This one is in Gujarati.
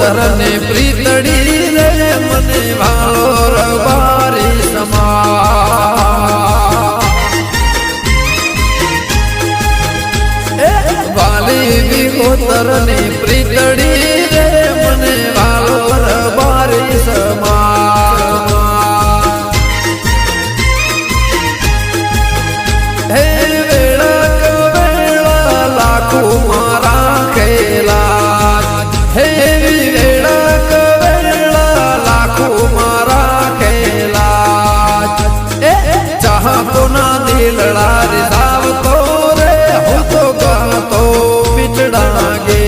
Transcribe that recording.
તરને પ્રીતડી રે મને ભાલો રબારી સમા વાલી વિગોતરને પ્રીતડી રે મને ભાલો રબારી સમા હે વેળા વેળા લાખો મારા ખેલા હે વેળા વેળા લાખો મારા ખેલા ચાહતો ના દિલડા રે સાવતો રે હું તો ગાતો પીચડા ગે